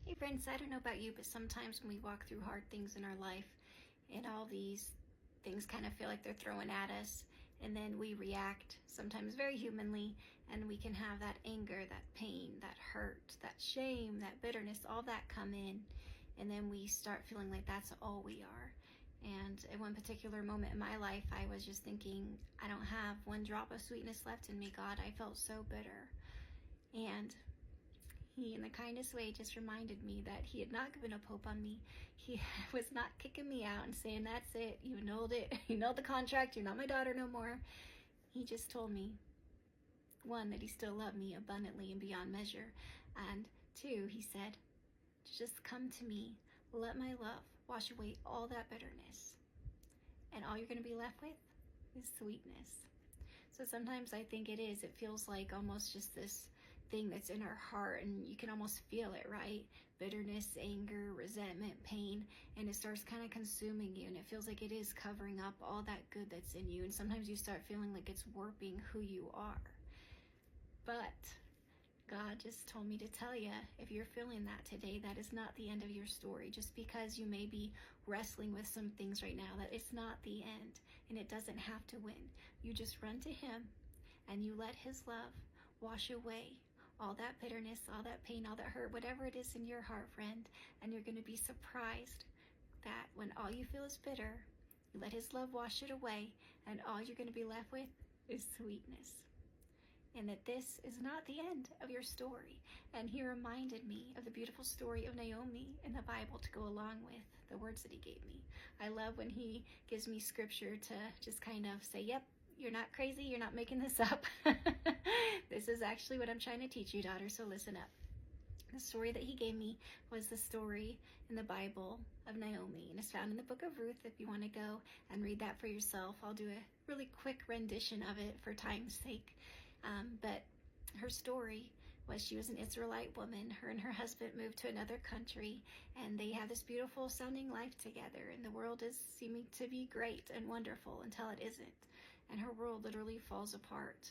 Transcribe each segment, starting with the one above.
Hey friends, I don't know about you, but sometimes when we walk through hard things in our life and all these things kind of feel like they're throwing at us, and then we react, sometimes very humanly, and we can have that anger, that pain, that hurt, that shame, that bitterness, all that come in, and then we start feeling like that's all we are. And at one particular moment in my life, I was just thinking, I don't have one drop of sweetness left in me, God. I felt so bitter. And he, in the kindest way, just reminded me that he had not given up hope on me. He was not kicking me out and saying, that's it, you annulled it, you annulled the contract, you're not my daughter no more. He just told me, one, that he still loved me abundantly and beyond measure. And two, he said, just come to me, let my love wash away all that bitterness. And all you're going to be left with is sweetness. So sometimes I think it feels like almost just this thing that's in our heart, and you can almost feel it, right? Bitterness, anger, resentment, pain, and it starts kind of consuming you, and it feels like it is covering up all that good that's in you, and sometimes you start feeling like it's warping who you are. But God just told me to tell you, if you're feeling that today, that is not the end of your story. Just because you may be wrestling with some things right now, that it's not the end, and it doesn't have to win. You just run to him, and you let his love wash away all that bitterness, all that pain, all that hurt, whatever it is in your heart, friend, and you're going to be surprised that when all you feel is bitter, you let his love wash it away, and all you're going to be left with is sweetness. And that this is not the end of your story. And he reminded me of the beautiful story of Naomi in the Bible to go along with the words that he gave me. I love when he gives me scripture to just kind of say, yep, you're not crazy, you're not making this up. This is actually what I'm trying to teach you, daughter, so listen up. The story that he gave me was the story in the Bible of Naomi, and it's found in the book of Ruth if you want to go and read that for yourself. I'll do a really quick rendition of it for time's sake. But her story was she was an Israelite woman. Her and her husband moved to another country, and they have this beautiful sounding life together, and the world is seeming to be great and wonderful until it isn't. And her world literally falls apart.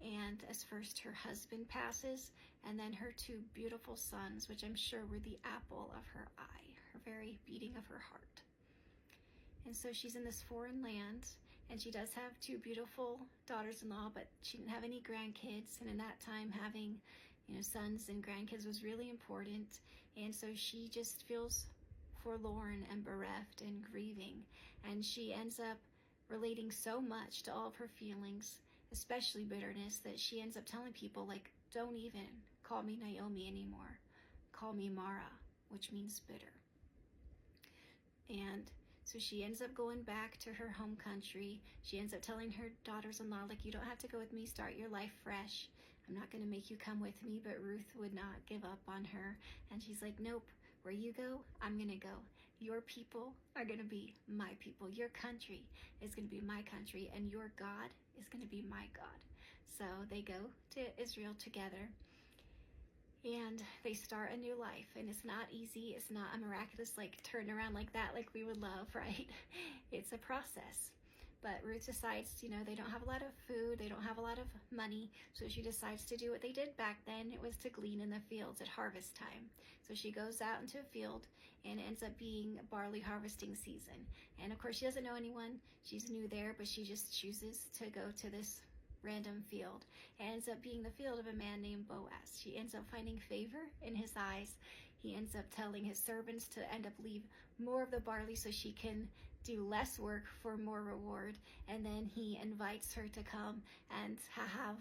And as first her husband passes, and then her two beautiful sons, which I'm sure were the apple of her eye, her very beating of her heart. And so she's in this foreign land, and she does have two beautiful daughters-in-law, but she didn't have any grandkids. And in that time, having, sons and grandkids was really important. And so she just feels forlorn and bereft and grieving. And she ends up relating so much to all of her feelings, especially bitterness, that she ends up telling people, like, don't even call me Naomi anymore. Call me Mara, which means bitter. And so she ends up going back to her home country. She ends up telling her daughters-in-law, like, you don't have to go with me, start your life fresh. I'm not going to make you come with me. But Ruth would not give up on her. And she's like, nope, where you go, I'm going to go. Your people are going to be my people. Your country is going to be my country. And your God is going to be my God. So they go to Israel together. And they start a new life, and it's not easy. It's not a miraculous, turn around like that, like we would love, right? It's a process. But Ruth decides, they don't have a lot of food, they don't have a lot of money, so she decides to do what they did back then. It was to glean in the fields at harvest time. So she goes out into a field, and it ends up being barley harvesting season. And of course, she doesn't know anyone. She's new there, but she just chooses to go to this random field. It ends up being the field of a man named Boaz. She ends up finding favor in his eyes. He ends up telling his servants to end up leave more of the barley so she can do less work for more reward. And then he invites her to come and have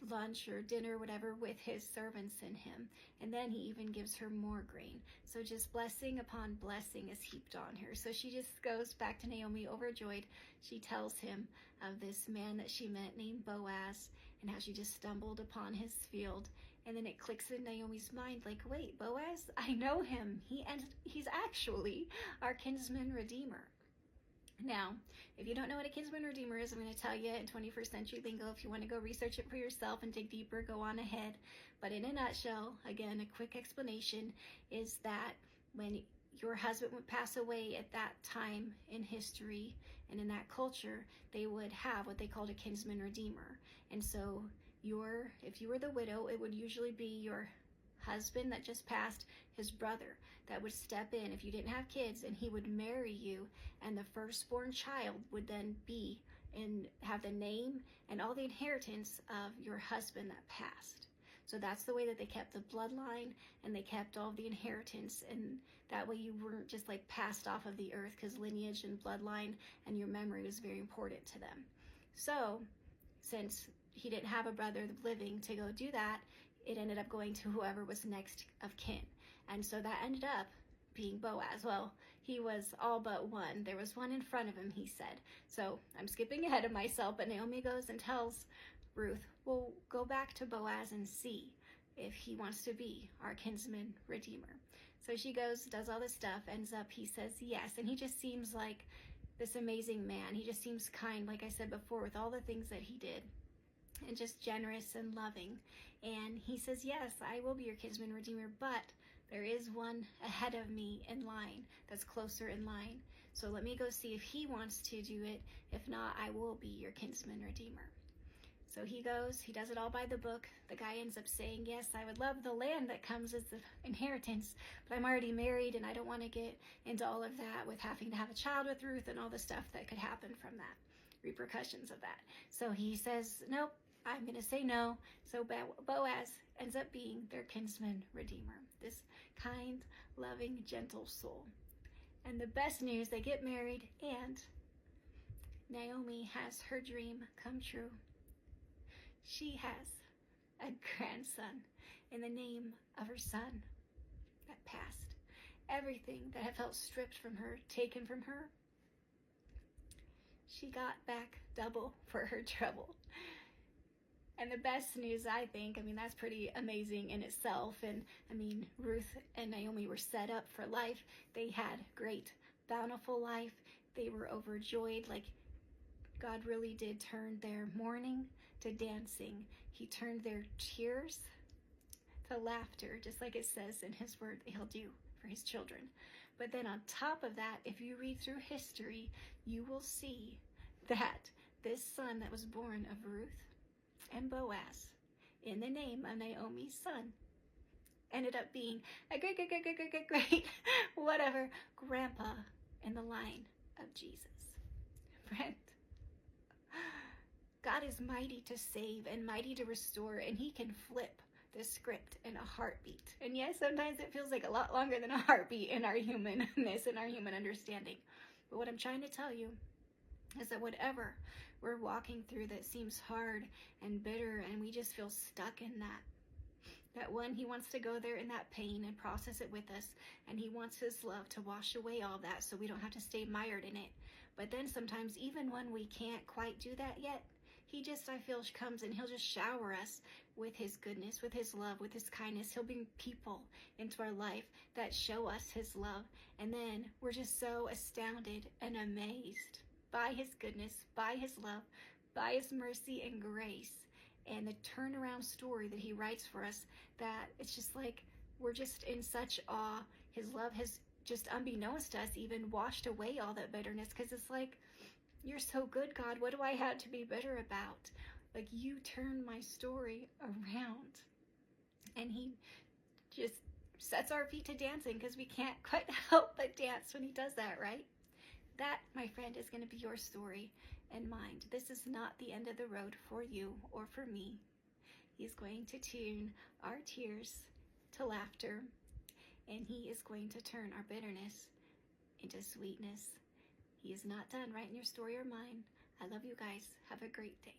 lunch or dinner, whatever, with his servants and him. And then he even gives her more grain. So just blessing upon blessing is heaped on her. So she just goes back to Naomi overjoyed. She tells him of this man that she met named Boaz, and how she just stumbled upon his field. And then it clicks in Naomi's mind, like, wait, Boaz, I know him. He's actually our kinsman redeemer. Now, if you don't know what a kinsman redeemer is, I'm going to tell you in 21st century lingo. If you want to go research it for yourself and dig deeper, go on ahead. But in a nutshell, again, a quick explanation is that when your husband would pass away at that time in history and in that culture, they would have what they called a kinsman redeemer. And so if you were the widow, it would usually be your husband that just passed, his brother, that would step in if you didn't have kids, and he would marry you, and the firstborn child would then be and have the name and all the inheritance of your husband that passed. So that's the way that they kept the bloodline, and they kept all the inheritance, and that way you weren't just like passed off of the earth, because lineage and bloodline and your memory was very important to them. So since he didn't have a brother living to go do that, it ended up going to whoever was next of kin. And so that ended up being Boaz. Well, he was all but one. There was one in front of him, he said. So I'm skipping ahead of myself, but Naomi goes and tells Ruth, well, go back to Boaz and see if he wants to be our kinsman redeemer. So she goes, does all this stuff, ends up, he says yes. And he just seems like this amazing man. He just seems kind, like I said before, with all the things that he did, and just generous and loving. And he says, yes, I will be your kinsman redeemer, but there is one ahead of me in line that's closer in line. So let me go see if he wants to do it. If not, I will be your kinsman redeemer. So he goes, he does it all by the book. The guy ends up saying, yes, I would love the land that comes as the inheritance, but I'm already married and I don't want to get into all of that with having to have a child with Ruth and all the stuff that could happen from that, repercussions of that. So he says, nope, I'm going to say no. So Boaz ends up being their kinsman redeemer, this kind, loving, gentle soul. And the best news, they get married, and Naomi has her dream come true. She has a grandson in the name of her son that passed. Everything that had felt stripped from her, taken from her, she got back double for her trouble. And the best news, I think, that's pretty amazing in itself. And Ruth and Naomi were set up for life. They had great, bountiful life. They were overjoyed. Like, God really did turn their mourning to dancing. He turned their tears to laughter, just like it says in his word that he'll do for his children. But then on top of that, if you read through history, you will see that this son that was born of Ruth and Boaz, in the name of Naomi's son, ended up being a great whatever grandpa in the line of Jesus. Friend, God is mighty to save and mighty to restore, and he can flip the script in a heartbeat. And yes, sometimes it feels like a lot longer than a heartbeat in our humanness and our human understanding. But what I'm trying to tell you is that whatever we're walking through that seems hard and bitter, and we just feel stuck in that one, he wants to go there in that pain and process it with us, and he wants his love to wash away all that so we don't have to stay mired in it. But then sometimes, even when we can't quite do that yet, he just, I feel, comes and he'll just shower us with his goodness, with his love, with his kindness. He'll bring people into our life that show us his love, and then we're just so astounded and amazed by his goodness, by his love, by his mercy and grace, and the turnaround story that he writes for us, that it's just like we're just in such awe. His love has just, unbeknownst to us, even washed away all that bitterness, because it's like, you're so good, God. What do I have to be bitter about? Like, you turn my story around. And he just sets our feet to dancing, because we can't quite help but dance when he does that, right? That, my friend, is going to be your story and mine. This is not the end of the road for you or for me. He's going to tune our tears to laughter, and he is going to turn our bitterness into sweetness. He is not done writing your story or mine. I love you guys. Have a great day.